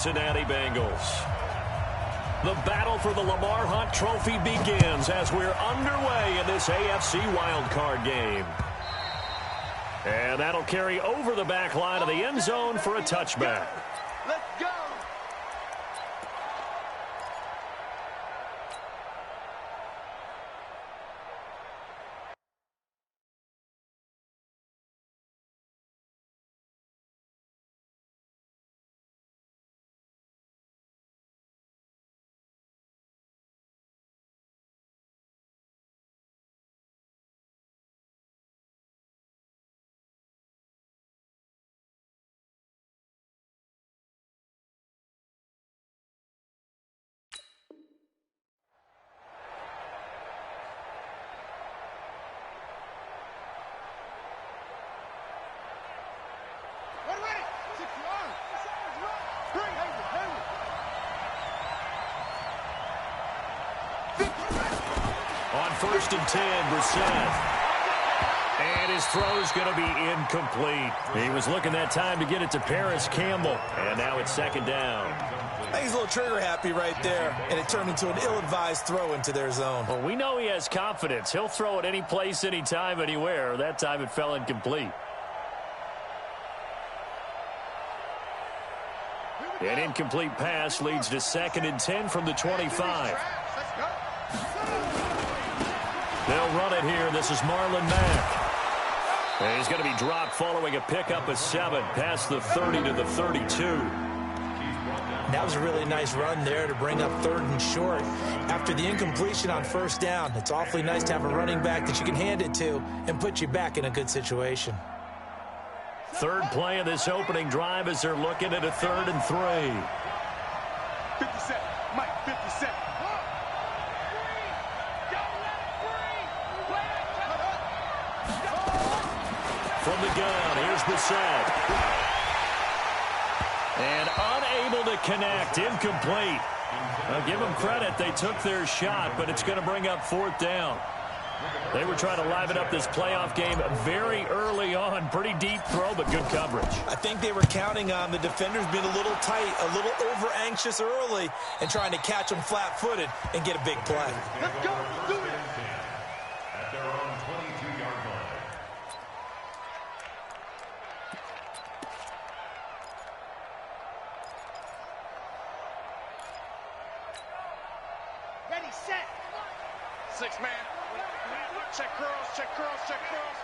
Cincinnati Bengals. The battle for the Lamar Hunt Trophy begins as we're underway in this AFC wildcard game. And that'll carry over the back line of the end zone for a touchback. Let's go. On 1st and 10, Brissett. And his throw's going to be incomplete. He was looking that time to get it to Paris Campbell. And now it's 2nd down. I think he's a little trigger happy right there, and it turned into an ill-advised throw into their zone. Well, we know he has confidence. He'll throw it any place, anytime, anywhere. That time it fell incomplete. An incomplete pass leads to 2nd and 10 from the 25. They'll run it here. This is Marlon Mack. And he's going to be dropped following a pickup of 7 past the 30 to the 32. That was a really nice run there to bring up 3rd and short. After the incompletion on 1st down, it's awfully nice to have a running back that you can hand it to and put you back in a good situation. 3rd play of this opening drive as they're looking at a 3rd and 3. 57, Mike, 57. From the gun, here's Brissett. And unable to connect, incomplete. Now give them credit, they took their shot, but it's going to bring up 4th down. They were trying to liven up this playoff game very early on. Pretty deep throw, but good coverage. I think they were counting on the defenders being a little tight, a little over-anxious early, and trying to catch them flat-footed and get a big play. Let's go. Do it. At their own 22-yard line. Ready, set. 6-man. Check curls, check curls, check curls.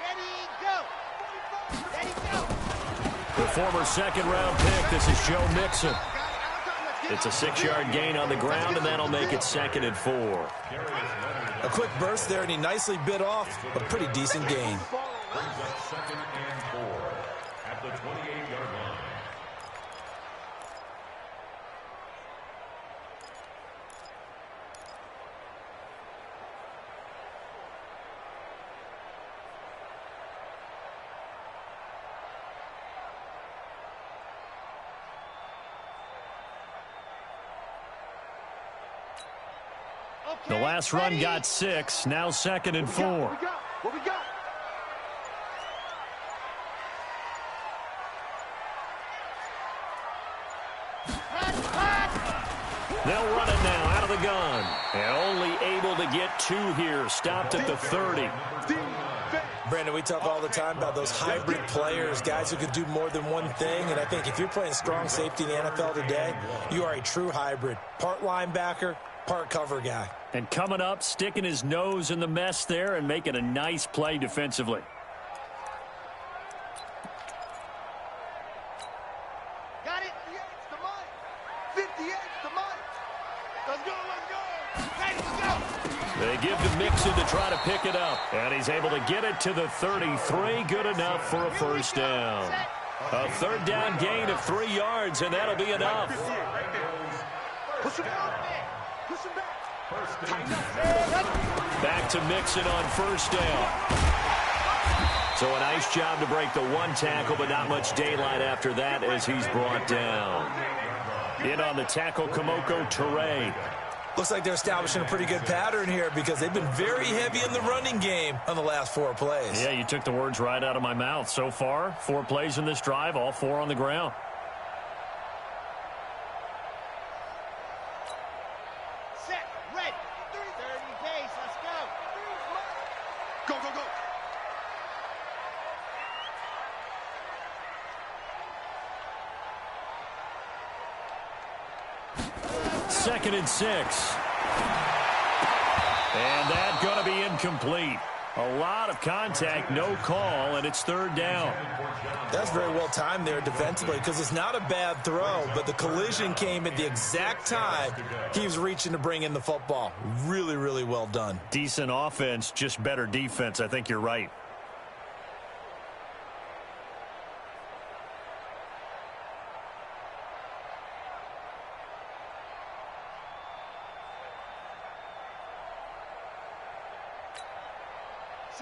Ready, go. Ready, go. The former 2nd-round pick, this is Joe Mixon. It's a 6-yard gain on the ground, and that'll make it 2nd and 4. A quick burst there, and he nicely bit off a pretty decent gain. Brings up 2nd and 4 at the 28-yard line. The last run got 6, now 2nd and 4. What we got? They'll run it now out of the gun. And only able to get 2 here. Stopped at the 30. Brandon, we talk all the time about those hybrid players, guys who could do more than one thing. And I think if you're playing strong safety in the NFL today, you are a true hybrid. Part linebacker, part cover guy. And coming up, sticking his nose in the mess there and making a nice play defensively. Got it. 58's the Mike. 58's the Mike. Let's go, let's go. Ready to go. They give to Mixon to try to pick it up. And he's able to get it to the 33. Good enough for a 1st down. A 3rd down gain of 3 yards, and that'll be enough. Push him back. Push him back. Back to Mixon on 1st down. So a nice job to break the 1 tackle, but not much daylight after that as he's brought down. In on the tackle, Kamoko Toure. Looks like they're establishing a pretty good pattern here because they've been very heavy in the running game on the last 4 plays. Yeah, you took the words right out of my mouth. So far, 4 plays in this drive, all 4 on the ground. 2nd and 6. And that's going to be incomplete. A lot of contact, no call, and it's 3rd down. That's very well timed there defensively because it's not a bad throw, but the collision came at the exact time he was reaching to bring in the football. Really, really well done. Decent offense, just better defense. I think you're right.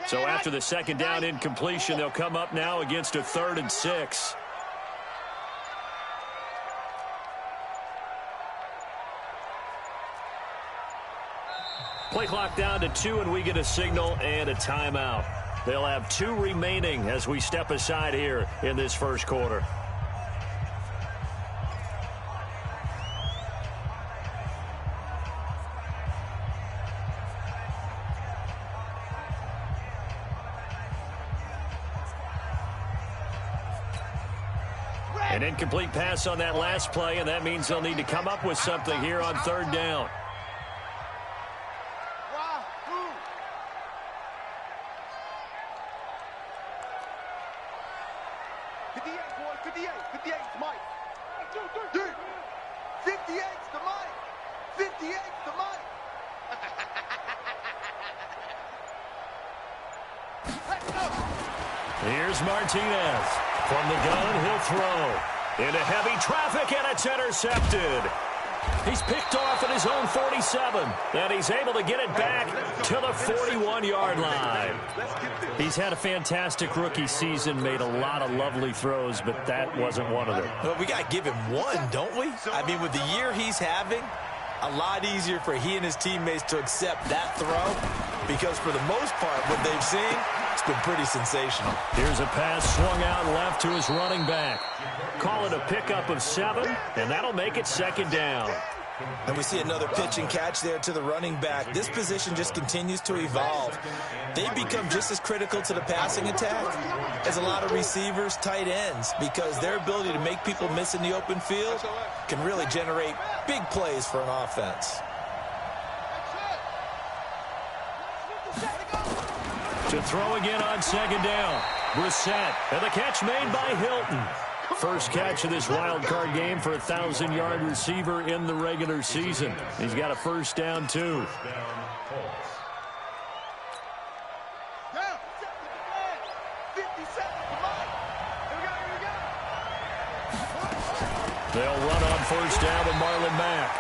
So after the 2nd down incompletion, they'll come up now against a 3rd and 6. Play clock down to 2, and we get a signal and a timeout. They'll have 2 remaining as we step aside here in this first quarter. An incomplete pass on that last play, and that means they'll need to come up with something here on 3rd down. Here's Martinez. From the gun, he'll throw. Into heavy traffic, and it's intercepted. He's picked off at his own 47, and he's able to get it back to the 41-yard line. He's had a fantastic rookie season, made a lot of lovely throws, but that wasn't one of them. Well, we got to give him one, don't we? I mean, with the year he's having, a lot easier for he and his teammates to accept that throw because for the most part, what they've seen, it's been pretty sensational. Here's a pass swung out left to his running back. Call it a pickup of 7, and that'll make it 2nd down. And we see another pitch and catch there to the running back. This position just continues to evolve. They become just as critical to the passing attack as a lot of receivers, tight ends, because their ability to make people miss in the open field can really generate big plays for an offense. To throw again on 2nd down. Brissett, and the catch made by Hilton. First catch of this wild card game for a 1,000-yard receiver in the regular season. He's got a 1st down, too. They'll run on 1st down with Marlon Mack.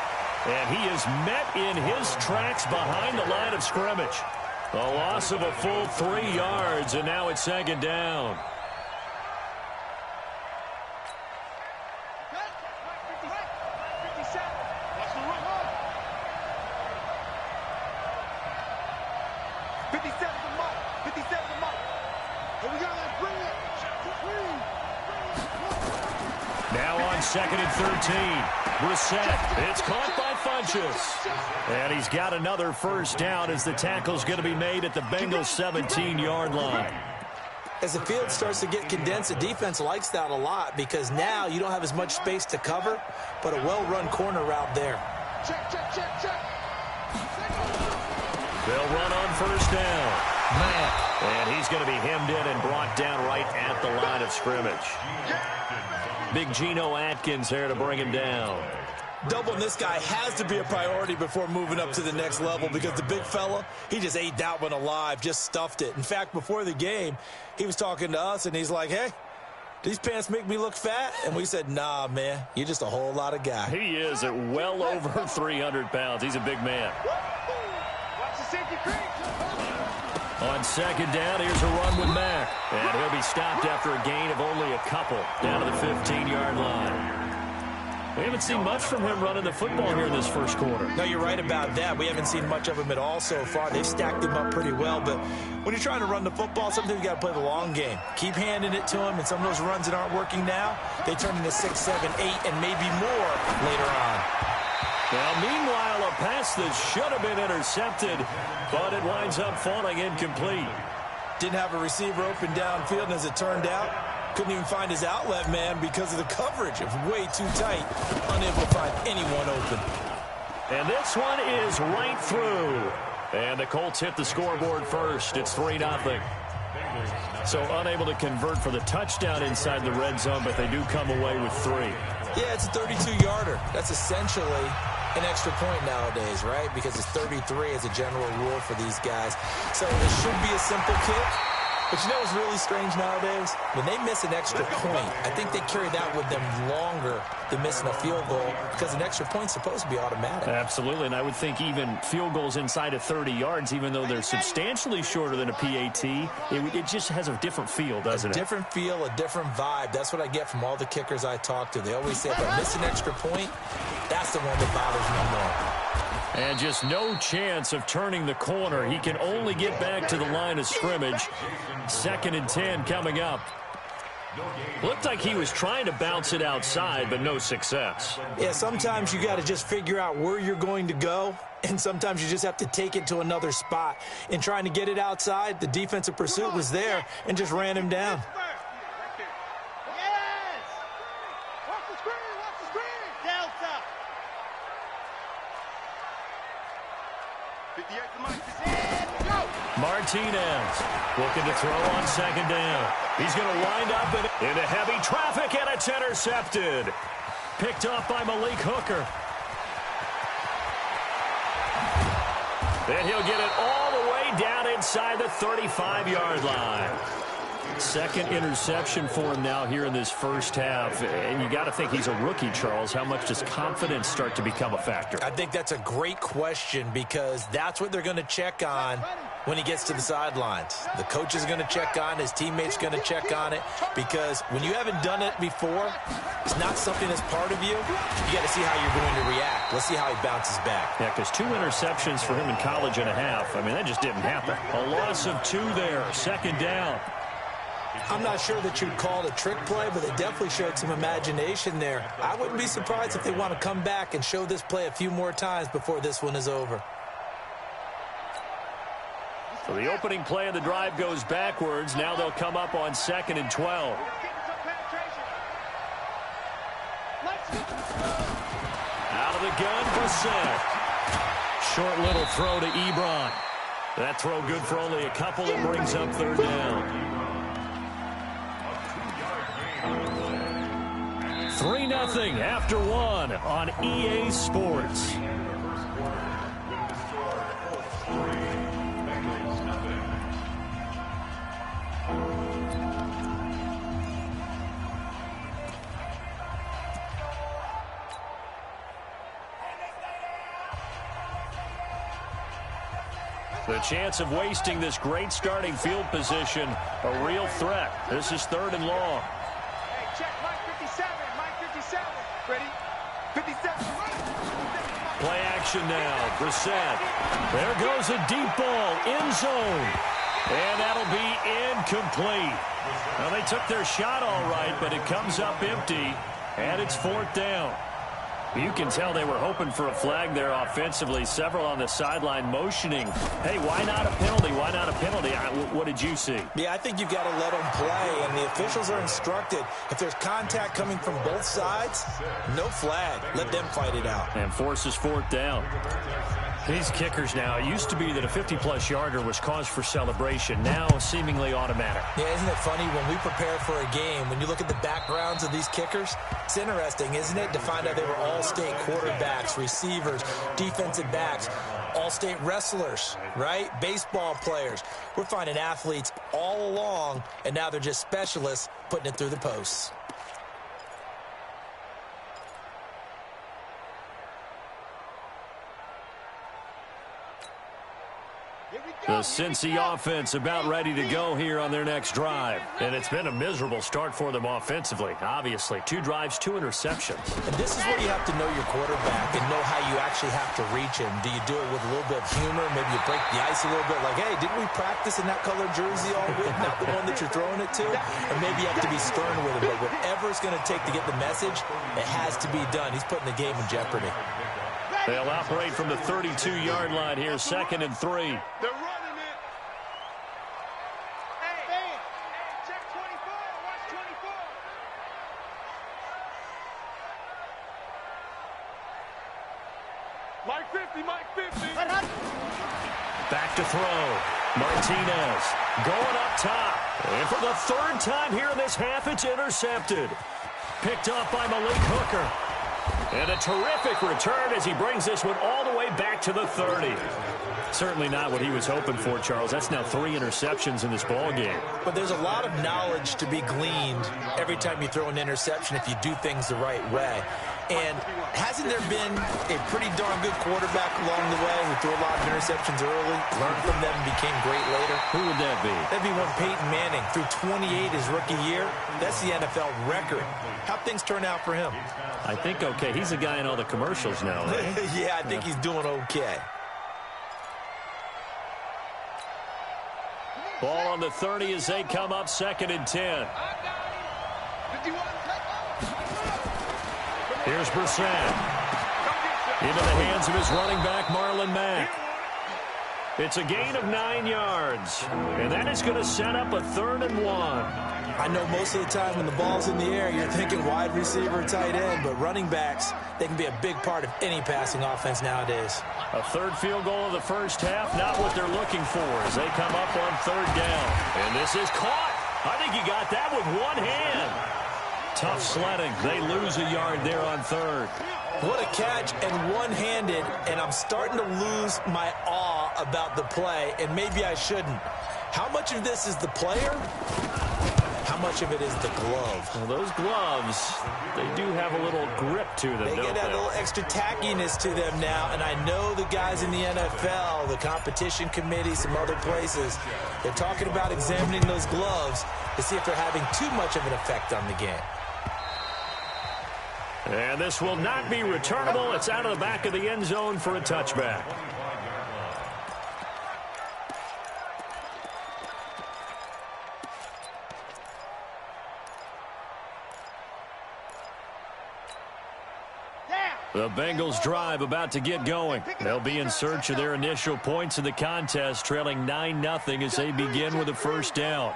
And he is met in his tracks behind the line of scrimmage. A loss of a full 3 yards, and now it's 2nd down. Now on 2nd and 13. Brissett. It's caught by Funchess. And he's got another 1st down as the tackle's going to be made at the Bengals' 17-yard line. As the field starts to get condensed, the defense likes that a lot because now you don't have as much space to cover, but a well-run corner route there. They'll run on 1st down. Matt. And he's going to be hemmed in and brought down right at the line of scrimmage. Big Geno Atkins there to bring him down. Doubling this guy has to be a priority before moving up to the next level because the big fella, he just ate that one alive, just stuffed it. In fact, before the game, he was talking to us, and he's like, hey, these pants make me look fat? And we said, nah, man, you're just a whole lot of guy. He is at well over 300 pounds. He's a big man. On 2nd down, here's a run with Mack. And he'll be stopped after a gain of only a couple down to the 15-yard line. We haven't seen much from him running the football here in this first quarter. No, you're right about that. We haven't seen much of him at all so far. They've stacked him up pretty well, but when you're trying to run the football, sometimes you got to play the long game. Keep handing it to him, and some of those runs that aren't working now, they turn into 6, 7, 8, and maybe more later on. Well, meanwhile, a pass that should have been intercepted, but it winds up falling incomplete. Didn't have a receiver open downfield, and as it turned out, couldn't even find his outlet man because of the coverage. It was way too tight, unable to find anyone open. And this one is right through. And the Colts hit the scoreboard first. It's 3-0. So unable to convert for the touchdown inside the red zone, but they do come away with 3. Yeah, it's a 32-yarder. That's essentially an extra point nowadays, right? Because it's 33 as a general rule for these guys. So it should be a simple kick. But you know what's really strange nowadays? When they miss an extra point, I think they carry that with them longer than missing a field goal because an extra point's supposed to be automatic. Absolutely, and I would think even field goals inside of 30 yards, even though they're substantially shorter than a PAT, it just has a different feel, doesn't it? A different feel, a different vibe. That's what I get from all the kickers I talk to. They always say, if I miss an extra point, that's the one that bothers me more. And just no chance of turning the corner. He can only get back to the line of scrimmage. 2nd and 10 coming up. Looked like he was trying to bounce it outside, but no success. Yeah, sometimes you got to just figure out where you're going to go, and sometimes you just have to take it to another spot. In trying to get it outside, the defensive pursuit was there and just ran him down. Martinez looking to throw on 2nd down. He's going to wind up into heavy traffic, and it's intercepted. Picked off by Malik Hooker. Then he'll get it all the way down inside the 35-yard line. 2nd interception for him now here in this first half. And you got to think he's a rookie, Charles. How much does confidence start to become a factor? I think that's a great question because that's what they're going to check on when he gets to the sidelines. The coach is going to check on, his teammates going to check on it, because when you haven't done it before, it's not something that's part of you. You got to see how you're going to react. Let's see how he bounces back. Yeah, because 2 interceptions for him in college and a half. I mean, that just didn't happen. A loss of 2 there, 2nd down. I'm not sure that you'd call it a trick play, but they definitely showed some imagination there. I wouldn't be surprised if they want to come back and show this play a few more times before this one is over. So the opening play of the drive goes backwards. Now they'll come up on 2nd and 12. Out of the gun, Brissett. Short little throw to Ebron. That throw good for only a couple. It brings up 3rd down. 3-0 after 1 on EA Sports. The chance of wasting this great starting field position, a real threat. This is 3rd and long. Hey, check Mike 57. Mike 57. Ready? 57. Play action now. Brissett. There goes a deep ball. End zone. And that'll be incomplete. Well, they took their shot all right, but it comes up empty. And it's 4th down. You can tell they were hoping for a flag there offensively. Several on the sideline motioning. Hey, why not a penalty? Why not a penalty? What did you see? Yeah, I think you've got to let them play, and the officials are instructed. If there's contact coming from both sides, no flag. Let them fight it out. And forces 4th down. These kickers now, it used to be that a 50-plus yarder was cause for celebration. Now seemingly automatic. Yeah, isn't it funny when we prepare for a game, when you look at the backgrounds of these kickers, it's interesting, isn't it, to find out they were all-state quarterbacks, receivers, defensive backs, all-state wrestlers, right? Baseball players. We're finding athletes all along, and now they're just specialists putting it through the posts. The Cincy offense about ready to go here on their next drive. And it's been a miserable start for them offensively, obviously. 2 drives, 2 interceptions. And this is where you have to know your quarterback and know how you actually have to reach him. Do you do it with a little bit of humor? Maybe you break the ice a little bit like, hey, didn't we practice in that colored jersey all week? Not the one that you're throwing it to? Or maybe you have to be stern with him. But whatever it's going to take to get the message, it has to be done. He's putting the game in jeopardy. They'll operate from the 32-yard line here, 2nd and 3. They're running it. Hey, check 24. Watch 24. Mike 50, Mike 50. Back to throw. Martinez going up top. And for the third time here in this half, it's intercepted. Picked up by Malik Hooker. And a terrific return as he brings this one all the way back to the 30. Certainly not what he was hoping for, Charles. That's now 3 interceptions in this ball game. But there's a lot of knowledge to be gleaned every time you throw an interception if you do things the right way. And hasn't there been a pretty darn good quarterback along the way who threw a lot of interceptions early, learned from them, and became great later? Who would that be? That'd be one Peyton Manning. Threw 28 his rookie year. That's the NFL record. How'd things turn out for him? I think okay. He's a guy in all the commercials now, right? Yeah, I think he's doing okay. Ball on the 30 as they come up 2nd and 10. Here's Brissett. Into the hands of his running back, Marlon Mack. It's a gain of 9 yards. And that is going to set up a 3rd and 1. I know most of the time when the ball's in the air, you're thinking wide receiver, tight end, but running backs, they can be a big part of any passing offense nowadays. A 3rd field goal of the first half, not what they're looking for as they come up on 3rd down. And this is caught. I think he got that with one hand. Tough sledding. They lose a yard there on 3rd. What a catch, and one-handed, and I'm starting to lose my awe about the play, and maybe I shouldn't. How much of this is the player? How much of it is the glove? Well, those gloves, they do have a little grip to them, They get that little extra tackiness to them now, and I know the guys in the NFL, the competition committee, some other places, they're talking about examining those gloves to see if they're having too much of an effect on the game. And this will not be returnable. It's out of the back of the end zone for a touchback. The Bengals drive about to get going. They'll be in search of their initial points in the contest, trailing 9-0 as they begin with a 1st down.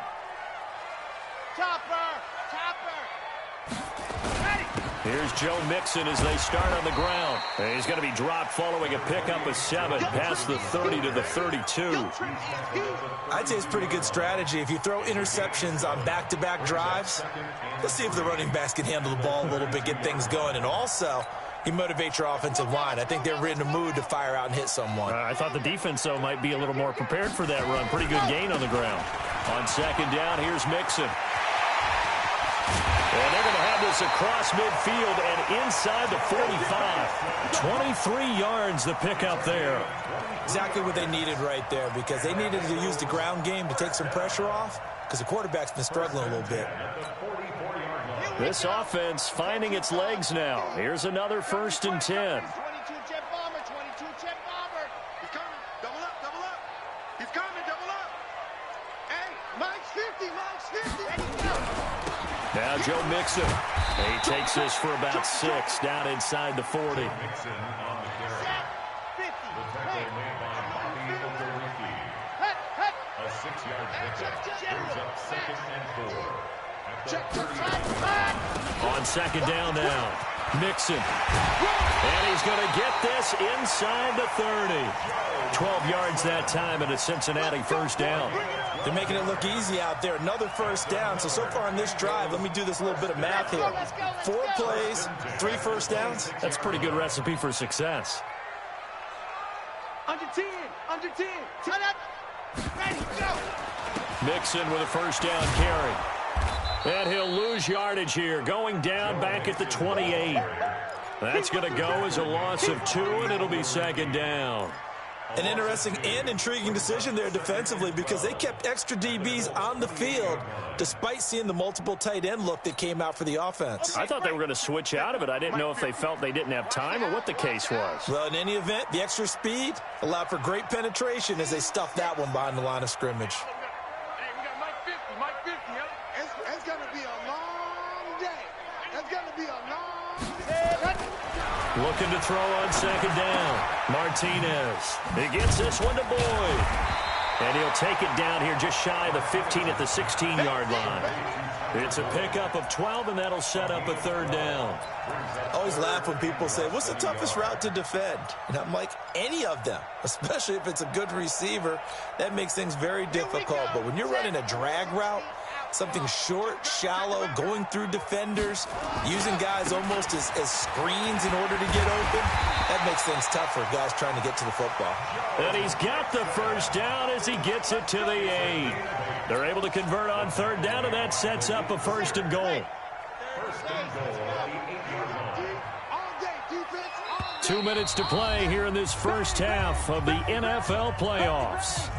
Here's Joe Mixon as they start on the ground. And he's going to be dropped following a pickup of 7 past the 30 to the 32. I'd say it's pretty good strategy. If you throw interceptions on back-to-back drives, let's see if the running backs can handle the ball a little bit, get things going. And also, you motivate your offensive line. I think they're in the mood to fire out and hit someone. I thought the defense, though, might be a little more prepared for that run. Pretty good gain on the ground. On 2nd down, here's Mixon. And they're going to have this across midfield and inside the 45. 23 yards the pickup there. Exactly what they needed right there, because they needed to use the ground game to take some pressure off, because the quarterback's been struggling a little bit. This offense finding its legs now. Here's another 1st and 10. 22 jet bomber, 22 jet bomber. He's coming. Double up, double up. He's coming, double up. Hey, Mike's 50, Mike's 50. There you go. Now Joe Mixon. He takes this for about 6 down inside the 40. Mixon on the carry. 50. The tackle made by Bobby Okereke. A 6-yard pickup brings up 2nd and 4. At the 30. On 2nd down now. Mixon. And he's going to get this inside the 30. 12 yards that time and a Cincinnati 1st down. They're making it look easy out there. Another 1st down. So far on this drive, let me do this little bit of math here. 4 plays, 3 1st downs. That's a pretty good recipe for success. Under 10, under 10. Turn up. Ready, go. Mixon with a 1st down carry. And he'll lose yardage here, going down back at the 28. That's going to go as a loss of 2, and it'll be 2nd down. An interesting and intriguing decision there defensively, because they kept extra DBs on the field despite seeing the multiple tight end look that came out for the offense. I thought they were going to switch out of it. I didn't know if they felt they didn't have time or what the case was. Well, in any event, the extra speed allowed for great penetration as they stuffed that one behind the line of scrimmage. Hey, we got Mike 50, Mike 50, huh? It's going to be a long day. It's going to be a long day. Looking to throw on 2nd down. Martinez. He gets this one to Boyd. And he'll take it down here just shy of the 15 at the 16-yard line. It's a pickup of 12, and that'll set up a third down. I always laugh when people say, what's the toughest route to defend? And I'm like, any of them, especially if it's a good receiver. That makes things very difficult. But when you're running a drag route, something short, shallow, going through defenders, using guys almost as screens in order to get open, that makes things tough for guys trying to get to the football. And he's got the first down as he gets it to the 8. They're able to convert on third down, and that sets up a first and goal. 2 minutes to play here in this first half of the NFL playoffs.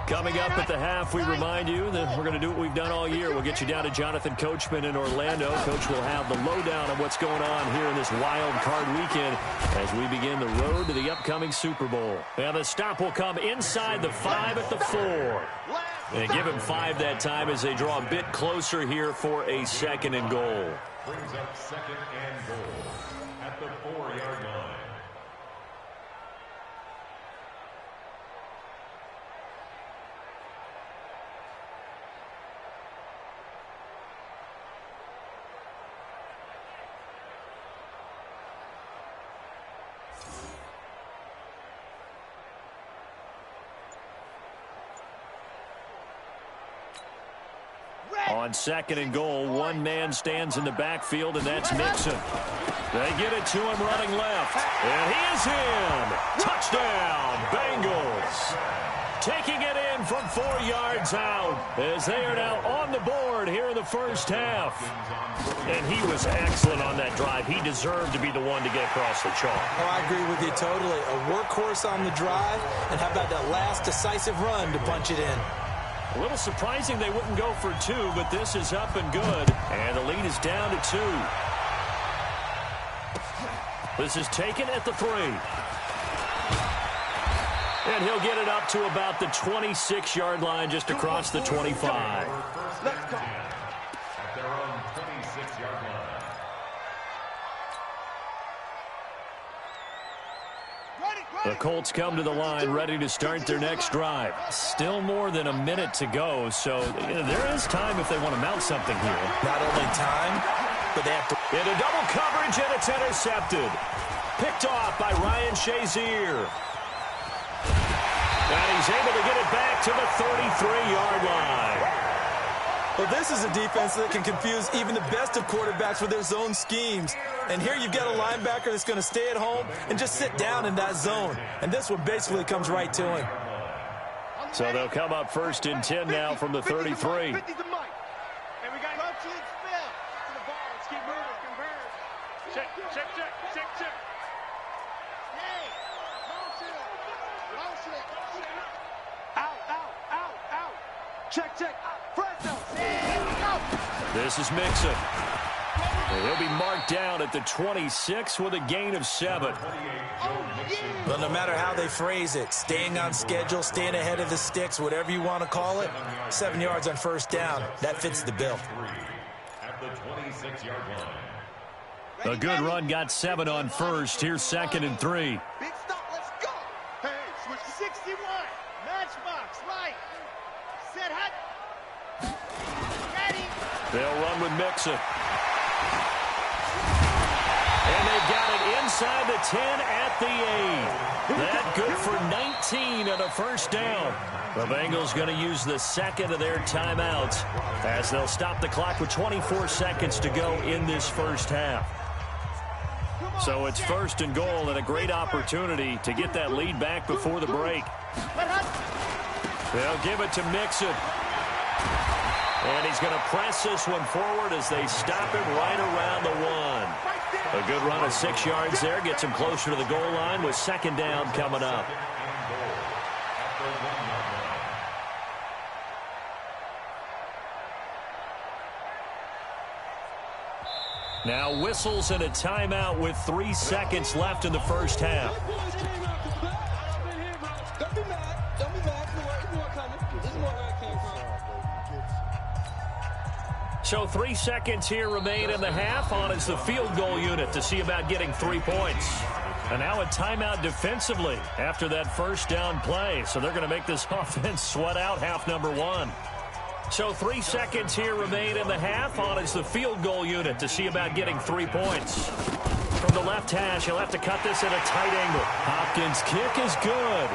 Coming up at the half, we remind you that we're going to do what we've done all year. We'll get you down to Jonathan Coachman in Orlando. Coach will have the lowdown on what's going on here in this wild card weekend as we begin the road to the upcoming Super Bowl. And the stop will come inside the 5 at the 4. And give him 5 that time as they draw a bit closer here for a second and goal. Brings up second and goal at the 4-yard line. On second and goal, one man stands in the backfield, and that's Mixon. They get it to him running left, and he is in. Touchdown, Bengals. Taking it in from 4 yards out as they are now on the board here in the first half. And he was excellent on that drive. He deserved to be the one to get across the chalk. Oh, I agree with you totally. A workhorse on the drive, and how about that last decisive run to punch it in? A little surprising they wouldn't go for 2, but this is up and good. And the lead is down to 2. This is taken at the 3. And he'll get it up to about the 26-yard line, just across the 25. Let's go. At their own 26-yard line. The Colts come to the line ready to start their next drive. Still more than a minute to go, so there is time if they want to mount something here. Not only time, but they have to. Into double coverage, and it's intercepted. Picked off by Ryan Shazier. And he's able to get it back to the 33-yard line. Well, this is a defense that can confuse even the best of quarterbacks with their zone schemes. And here you've got a linebacker that's going to stay at home and just sit down in that zone. And this one basically comes right to him. So they'll come up first and 10 now from the 33. Check. Check. Fresno. This is Mixon. And he'll be marked down at the 26 with a gain of 7. Well, no matter how they phrase it, staying on schedule, staying ahead of the sticks, whatever you want to call it, 7 yards on first down, that fits the bill. At the 26-yard line. A good run got 7 on first. Here's second and 3. Big stop, let's go. Hey, switch 61. Matchbox, right. Set hot. Ready. They'll run with Mixon. And they got it inside the 10 at the 8. That good for 19 and a first down. The Bengals going to use the second of their timeouts as they'll stop the clock with 24 seconds to go in this first half. So it's first and goal and a great opportunity to get that lead back before the break. They'll give it to Mixon. And he's going to press this one forward as they stop him right around the 1. A good run of 6 yards there. Gets him closer to the goal line with second down coming up. Now whistles and a timeout with 3 seconds left in the first half. Don't be mad. There's more coming. There's more where it came from. So 3 seconds here remain in the half. On is the field goal unit to see about getting 3 points. And now a timeout defensively after that first down play. So they're going to make this offense sweat out half number 1. So 3 seconds here remain in the half. On is the field goal unit to see about getting 3 points. From the left hash, he'll have to cut this at a tight angle. Hopkins' kick is good.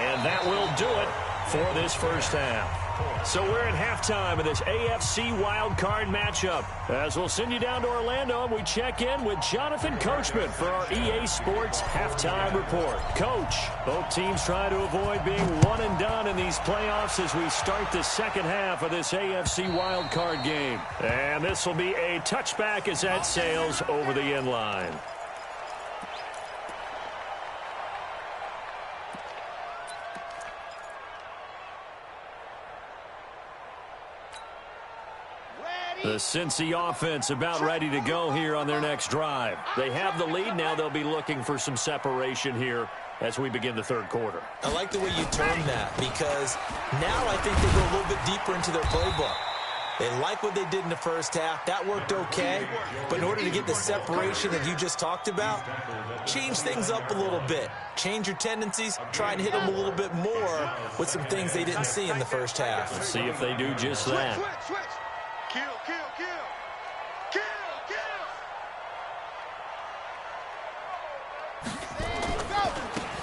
And that will do it for this first half. So we're at halftime of this AFC wildcard matchup. As we'll send you down to Orlando, and we check in with Jonathan Coachman for our EA Sports Halftime Report. Coach, both teams try to avoid being one and done in these playoffs as we start the second half of this AFC wildcard game. And this will be a touchback as that sails over the end line. The Cincy offense about ready to go here on their next drive. They have the lead. Now they'll be looking for some separation here as we begin the third quarter. I like the way you term that because now I think they go a little bit deeper into their playbook. They like what they did in the first half. That worked okay. But in order to get the separation that you just talked about, change things up a little bit. Change your tendencies. Try and hit them a little bit more with some things they didn't see in the first half. Let's see if they do just that. Switch. Kill.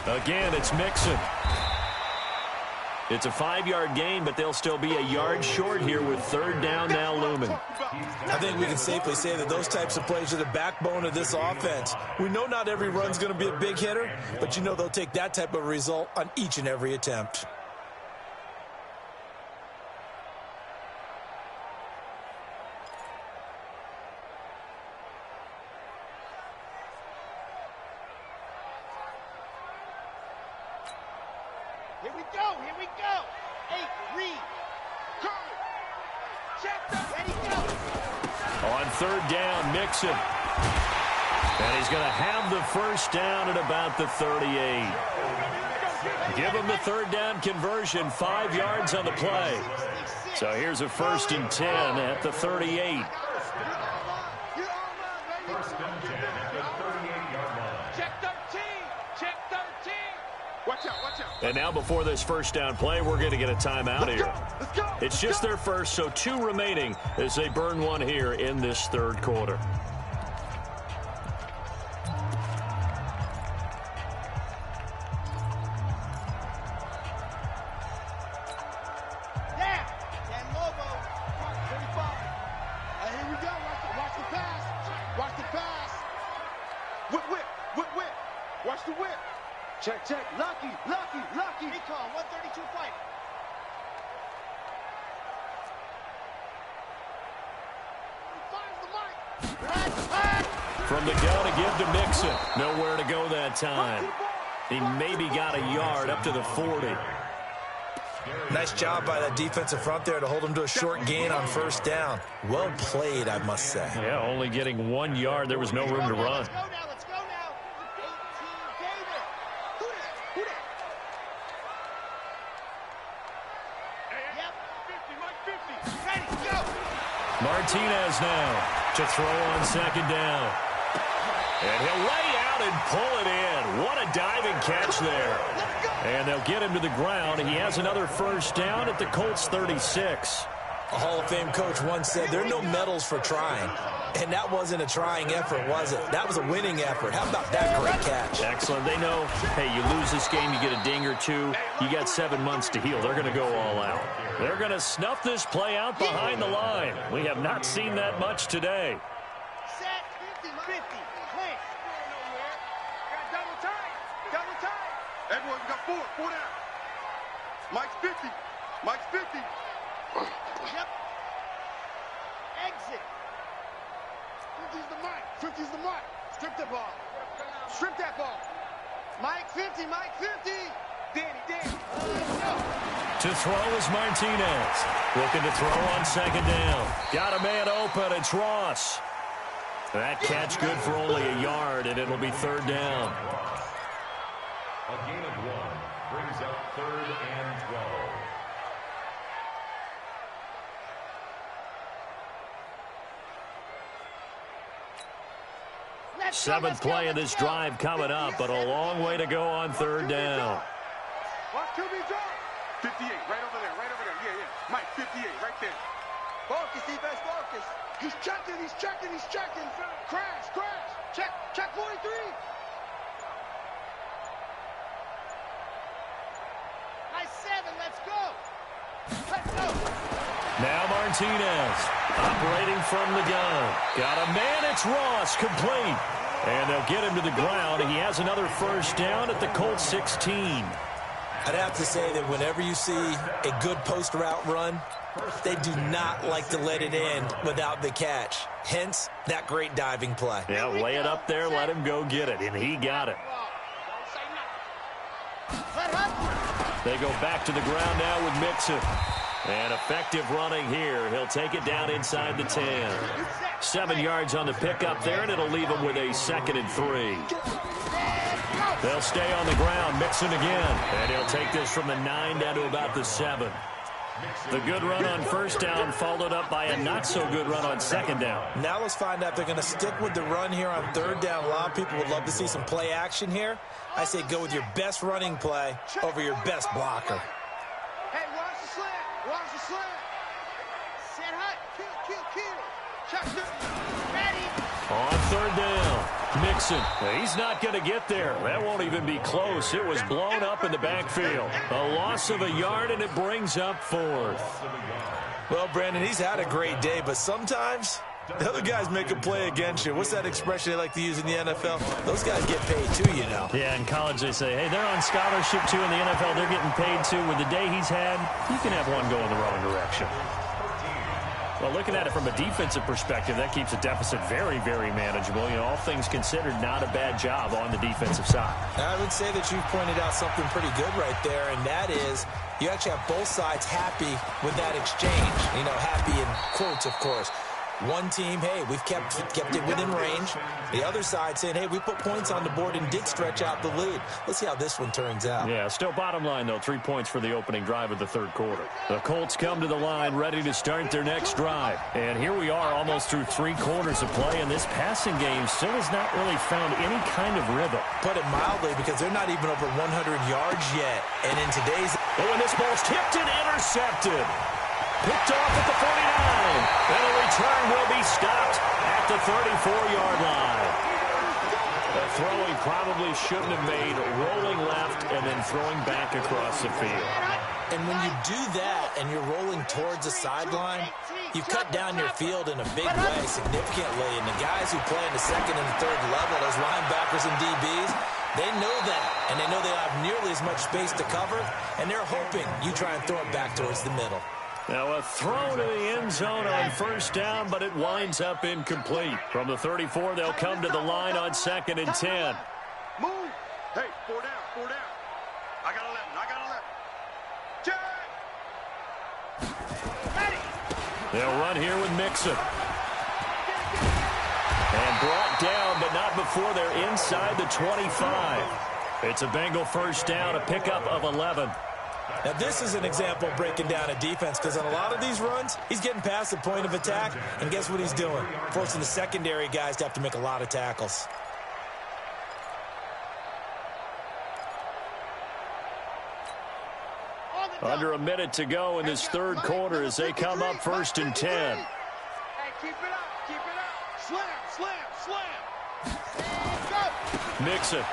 Again, it's Mixon. It's a 5-yard gain, but they'll still be a yard short here with third down now looming. I think we can safely say that those types of plays are the backbone of this offense. We know not every run's going to be a big hitter, but you know they'll take that type of result on each and every attempt. Here we go. 8, read. Curry. Check them. Ready, go. On third down, Mixon. And he's going to have the first down at about the 38. Give him the third down conversion, 5 yards on the play. So here's a 1st and 10 at the 38. First and 10 at the 38-yard line. Check 13. Check 13. Watch out. And now before this first down play, we're going to get a timeout here. Let's go. It's just their first, so 2 remaining as they burn one here in this third quarter. Dan Lobo. 35. Here we go. Watch the pass. Watch the pass. Whip. Watch the whip. Check. Lucky. Recon, 132 fight. From the gun to give to Mixon. Nowhere to go that time. He maybe got a yard up to the 40. Nice job by that defensive front there to hold him to a short gain on first down. Well played, I must say. Yeah, only getting 1 yard. There was no room to run. Let's go now. 18, David. Who that? Yep. 50, Mike 50. Ready, go. Martinez now to throw on second down. And he'll lay out and pull it in. What a diving catch there. And they'll get him to the ground. He has another first down at the Colts 36. A Hall of Fame coach once said there are no medals for trying. And that wasn't a trying effort, was it? That was a winning effort. How about that great catch? Excellent. They know, hey, you lose this game, you get a ding or two. You got 7 months to heal. They're going to go all out. They're going to snuff this play out behind the line. We have not seen that much today. Set 50. Clear. Nowhere. Got double time. Everyone got 4 down. Mike's 50. Yep. Exit. 50's the mark. Strip that ball. Mike 50. Danny. To throw is Martinez. Looking to throw on second down. Got a man open. It's Ross. That catch good for only a yard, and it'll be third down. A gain of 1 brings up 3rd and 12. Seventh play of this drive coming up, but a long way to go on third down. Watch QB drop. 58, right over there, right over there. Yeah, yeah. Mike, 58, right there. Focus, defense, focus. He's checking, he's checking, he's checking. Crash, crash. Check 43. Nice 7, let's go. Let's go. Now Martinez operating from the gun. Got a man, it's Ross, complete. And they'll get him to the ground. He has another first down at the Colts 16. I'd have to say that whenever you see a good post route run, they do not like to let it in without the catch. Hence, that great diving play. Yeah, lay it up there, let him go get it, and he got it. They go back to the ground now with Mixon. And effective running here. He'll take it down inside the 10. 7 yards on the pickup there, and it'll leave him with a 2nd and 3. They'll stay on the ground. Mixon again. And he'll take this from the 9 down to about the 7. The good run on first down followed up by a not-so-good run on second down. Now let's find out if they're going to stick with the run here on third down. A lot of people would love to see some play action here. I say go with your best running play over your best blocker. Hey, watch the slant. Watch the slant. Set hut. Kill. Check. Ready. On third down, Mixon. He's not going to get there. That won't even be close. It was blown up in the backfield. A loss of a yard, and it brings up 4th. Well, Brandon, he's had a great day, but sometimes the other guys make a play against you. What's that expression they like to use in the NFL? Those guys get paid too, you know. Yeah, in college they say, hey, they're on scholarship too. In the NFL, they're getting paid too. With the day he's had, you can have one go in the wrong direction. Well, looking at it from a defensive perspective, that keeps a deficit very, very manageable. You know, all things considered, not a bad job on the defensive side. I would say that you've pointed out something pretty good right there, and that is you actually have both sides happy with that exchange. You know, happy in quotes, of course. One team, hey, we've kept it within range. The other side saying, hey, we put points on the board and did stretch out the lead. Let's see how this one turns out. Yeah, still bottom line, though, 3 points for the opening drive of the third quarter. The Colts come to the line ready to start their next drive. And here we are almost through 3 quarters of play, and this passing game still has not really found any kind of rhythm. Put it mildly, because they're not even over 100 yards yet. And in today's... Oh, and this ball's tipped and intercepted. Picked off at the 49. And a return will be stopped at the 34-yard line. A throw he probably shouldn't have made, rolling left and then throwing back across the field. And when you do that and you're rolling towards the sideline, you cut down your field in a big way significantly. And the guys who play in the second and third level, those linebackers and DBs, they know that. And they know they don't have nearly as much space to cover. And they're hoping you try and throw it back towards the middle. Now a throw to the end zone on first down, but it winds up incomplete. From the 34, they'll come to the line on 2nd and 10. Move. Hey, 4 down. I got 11. Check. Ready. They'll run here with Mixon. And brought down, but not before they're inside the 25. It's a Bengal first down, a pickup of 11. Now, this is an example of breaking down a defense, because on a lot of these runs, he's getting past the point of attack, and guess what he's doing? Forcing the secondary guys to have to make a lot of tackles. Under a minute to go in this third quarter as they come up 1st and 10. Hey, keep it up. Slam. Go. Mixon.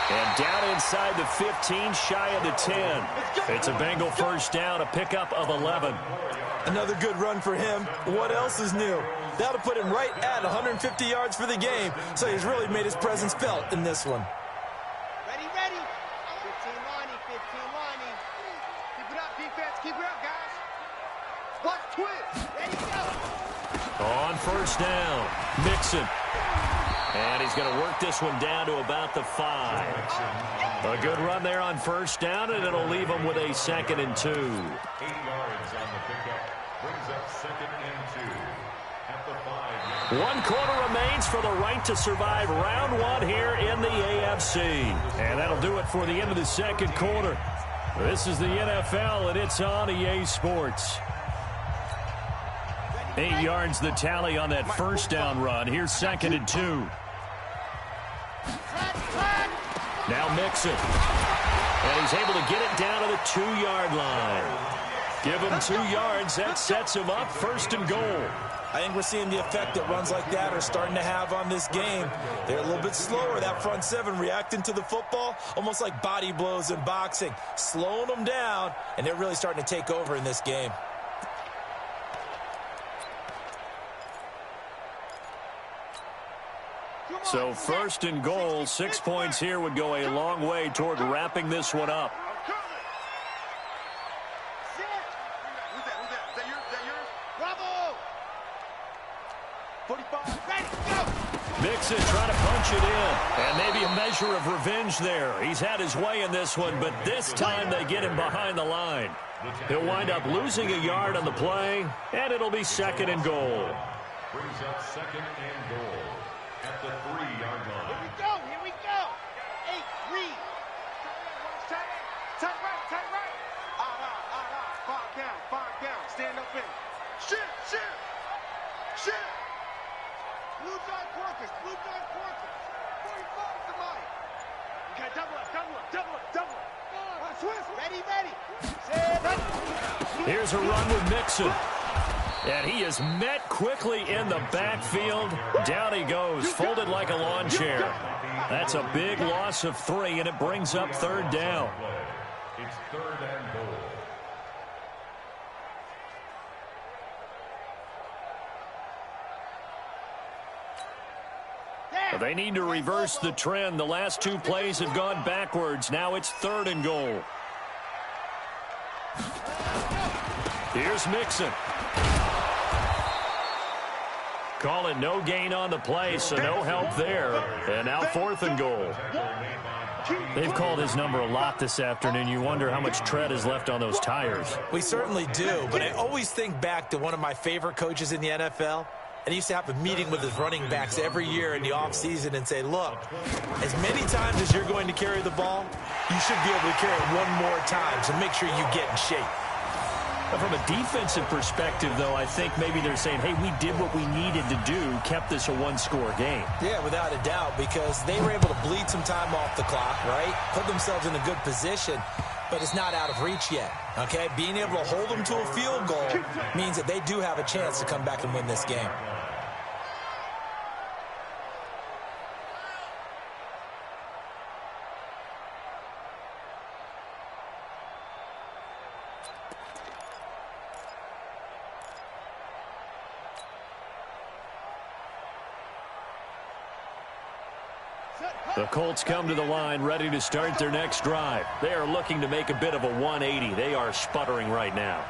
And down inside the 15, shy of the 10. It's a Bengal first down, a pickup of 11. Another good run for him. What else is new? That'll put him right at 150 yards for the game, so he's really made his presence felt in this one. Ready. 15 lining. Keep it up, defense. Keep it up, guys. Watch twist. Ready, go. On first down, Mixon. And he's going to work this one down to about the 5. A good run there on first down, and it'll leave him with a 2nd and 2. 8 yards on the pickup. Brings up 2nd and 2 at the 5. 1 quarter remains for the right to survive round 1 here in the AFC. And that'll do it for the end of the second quarter. This is the NFL, and it's on EA Sports. Ready, 8 yards the tally on that first down run. Here's 2nd and 2. Now Mixon. And he's able to get it down to the 2-yard line. Give him 2 yards. That sets him up 1st and goal. I think we're seeing the effect that runs like that are starting to have on this game. They're a little bit slower, that front seven, reacting to the football, almost like body blows in boxing, slowing them down, and they're really starting to take over in this game. So 1st and goal, 6 points here would go a long way toward wrapping this one up. Mixon trying to punch it in, and maybe a measure of revenge there. He's had his way in this one, but this time they get him behind the line. He'll wind up losing a yard on the play, and it'll be 2nd and goal. Brings up 2nd and goal at the 3-yard line. Here we go. 8, read. Tight right. Five down. Stand up in. Shit. Blue John Corpus. 45, somebody. You got double up. Swiss. Ready. Here's a run with Mixon. And he is met quickly in the backfield. Down he goes, folded like a lawn chair. That's a big loss of 3, and it brings up 3rd down. It's 3rd and goal. They need to reverse the trend. The last 2 plays have gone backwards. Now it's 3rd and goal. Here's Mixon. Call it no gain on the play, so no help there. And now 4th and goal. They've called his number a lot this afternoon. You wonder how much tread is left on those tires. We certainly do, but I always think back to one of my favorite coaches in the NFL. And he used to have a meeting with his running backs every year in the offseason and say, look, as many times as you're going to carry the ball, you should be able to carry it one more time, so make sure you get in shape. From a defensive perspective, though, I think maybe they're saying, hey, we did what we needed to do, kept this a 1-score game. Yeah, without a doubt, because they were able to bleed some time off the clock, right? Put themselves in a good position, but it's not out of reach yet, okay? Being able to hold them to a field goal means that they do have a chance to come back and win this game. The Colts come to the line ready to start their next drive. They are looking to make a bit of a 180. They are sputtering right now.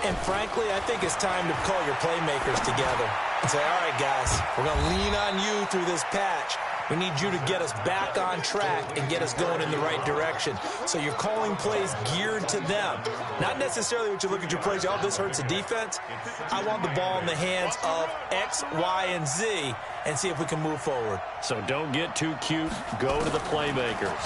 And frankly, I think it's time to call your playmakers together and say, all right, guys, we're going to lean on you through this patch. We need you to get us back on track and get us going in the right direction. So you're calling plays geared to them. Not necessarily what you look at your plays, oh, this hurts the defense. I want the ball in the hands of X, Y, and Z and see if we can move forward. So don't get too cute. Go to the playmakers.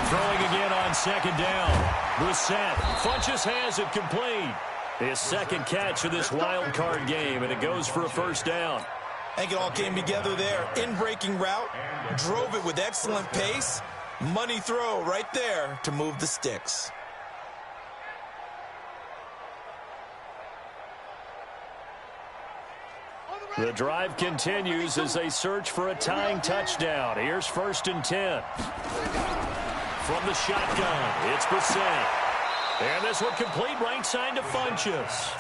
Throwing again on 2nd down. Brissett. Funchess has it complete. His 2nd catch of this wild card game, and it goes for a 1st down. I think it all came together there. In-breaking route, drove it with excellent pace. Money throw right there to move the sticks. The drive continues as they search for a tying touchdown. Here's 1st and 10. From the shotgun, it's Brissett. And this one complete right side to Funchess.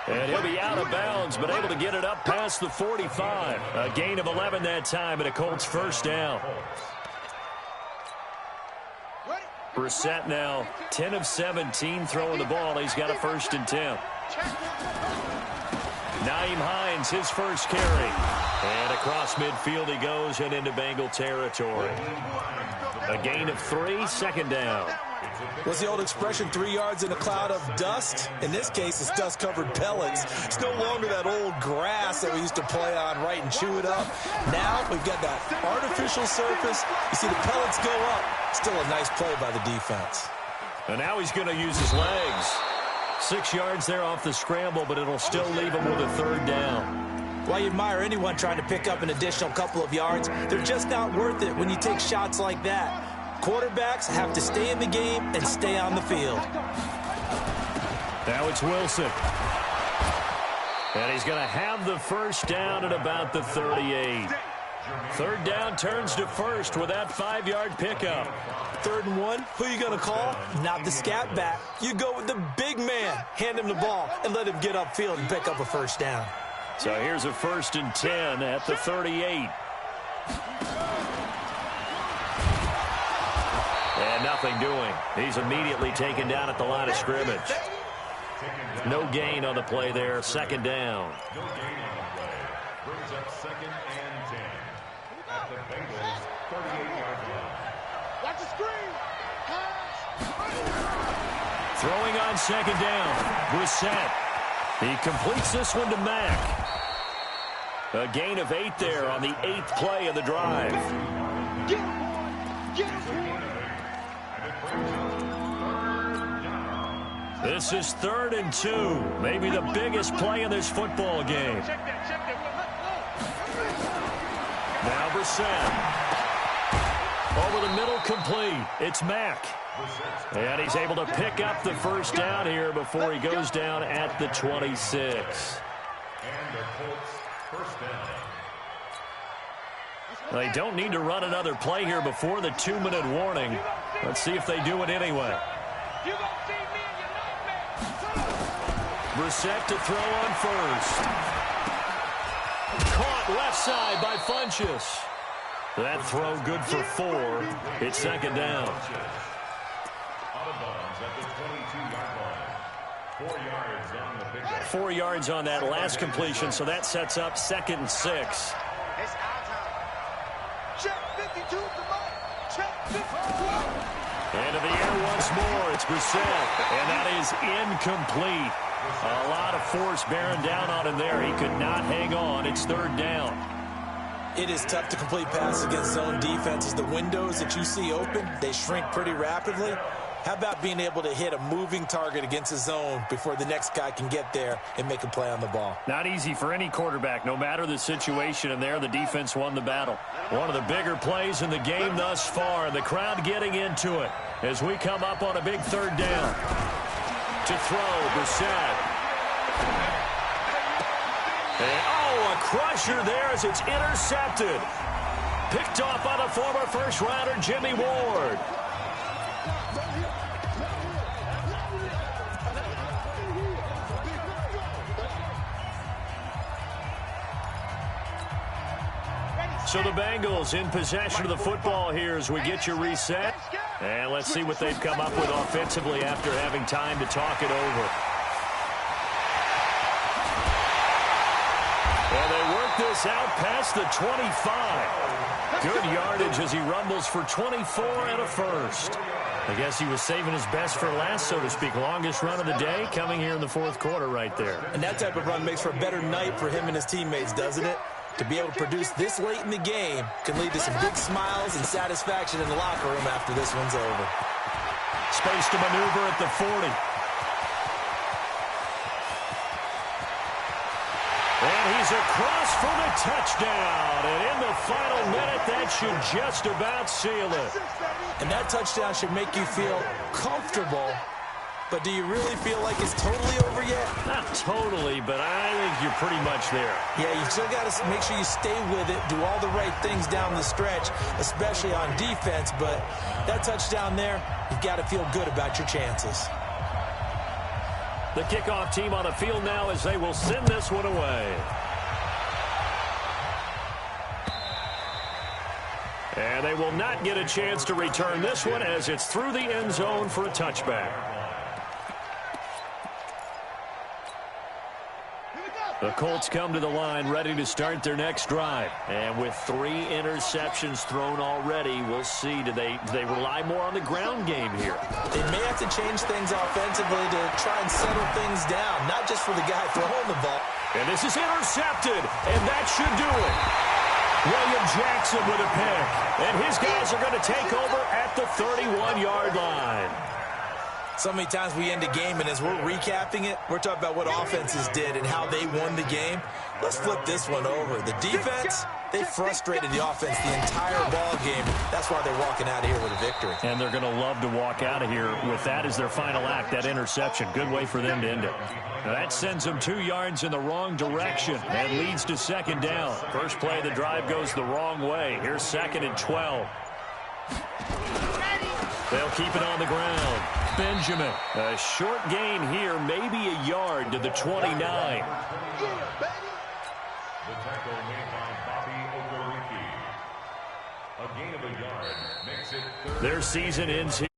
And he'll be out of bounds, but able to get it up past the 45. A gain of 11 that time, and a Colts 1st down. Brissett now 10 of 17 throwing the ball. He's got a 1st and 10. Nyheim Hines, his first carry. And across midfield he goes and into Bengal territory. A gain of 3, 2nd down. What's the old expression, 3 yards in a cloud of dust? In this case, it's dust-covered pellets. It's no longer that old grass that we used to play on, right, and chew it up. Now we've got that artificial surface. You see the pellets go up. Still a nice play by the defense. And now he's going to use his legs. 6 yards there off the scramble, but it'll still leave them with a third down. While you admire anyone trying to pick up an additional couple of yards, they're just not worth it when you take shots like that. Quarterbacks have to stay in the game and stay on the field. Now it's Wilson. And he's going to have the first down at about the 38. Third down turns to first with that 5-yard pickup. 3rd and 1, who are you going to call? Not the scat back. You go with the big man. Hand him the ball and let him get upfield and pick up a first down. So here's a 1st and 10 at the 38. And nothing doing. He's immediately taken down at the line of scrimmage. No gain on the play there. 2nd down. No gain on the play. Brings up 2nd and 10 at the Bengals' 38-yard line. Watch the screen. Throwing on 2nd down. Brissett. He completes this one to Mack. A gain of 8 there on the 8th play of the drive. Get him. Get him. This is 3rd and 2. Maybe the biggest play in this football game. Now Brissett. Over the middle, complete. It's Mack. And he's able to pick up the first down here before he goes down at the 26. And the Colts first down. They don't need to run another play here before the 2-minute warning. Let's see if they do it anyway. Brissett to throw on first. Caught left side by Funchess. That throw good for 4. It's 2nd down. Out of bounds at the 22-yard line. 4 yards on the pickup. 4 yards on that last completion, so that sets up 2nd and 6. It's our time. Check 52 to Mike. Check 52. Into the air once more. It's Brissett, and that is incomplete. A lot of force bearing down on him there. He could not hang on. It's 3rd down. It is tough to complete passes against zone defenses. The windows that you see open, they shrink pretty rapidly. How about being able to hit a moving target against a zone before the next guy can get there and make a play on the ball? Not easy for any quarterback, no matter the situation, and there the defense won the battle. One of the bigger plays in the game thus far, and the crowd getting into it as we come up on a big 3rd down. To throw, Brissett. And, a crusher there as it's intercepted. Picked off by the former first-rounder Jimmy Ward. So the Bengals in possession of the football here as we get you reset. And let's see what they've come up with offensively after having time to talk it over. And they work this out past the 25. Good yardage as he rumbles for 24 and a first. I guess he was saving his best for last, so to speak. Longest run of the day coming here in the 4th quarter right there. And that type of run makes for a better night for him and his teammates, doesn't it? To be able to produce this late in the game can lead to some big smiles and satisfaction in the locker room after this one's over. Space to maneuver at the 40. And he's across for the touchdown. And in the final minute, that should just about seal it. And that touchdown should make you feel comfortable. But do you really feel like it's totally over yet? Not totally, but I think you're pretty much there. Yeah, you've still got to make sure you stay with it, do all the right things down the stretch, especially on defense. But that touchdown there, you've got to feel good about your chances. The kickoff team on the field now as they will send this one away. And they will not get a chance to return this one as it's through the end zone for a touchback. The Colts come to the line ready to start their next drive. And with 3 interceptions thrown already, we'll see. Do they rely more on the ground game here? They may have to change things offensively to try and settle things down, not just for the guy throwing the ball. And this is intercepted, and that should do it. William Jackson with a pick. And his guys are going to take over at the 31-yard line. So many times we end a game, and as we're recapping it, we're talking about what offenses did and how they won the game. Let's flip this one over. The defense, they frustrated the offense the entire ball game. That's why they're walking out of here with a victory. And they're going to love to walk out of here with that as their final act, that interception. Good way for them to end it. Now that sends them 2 yards in the wrong direction and leads to second down. First play of the drive goes the wrong way. Here's 2nd and 12. They'll keep it on the ground. Benjamin, a short gain here, maybe a yard to the 29. The tackle made by Bobby Okereke. A gain of a yard makes it third. Their season ends here.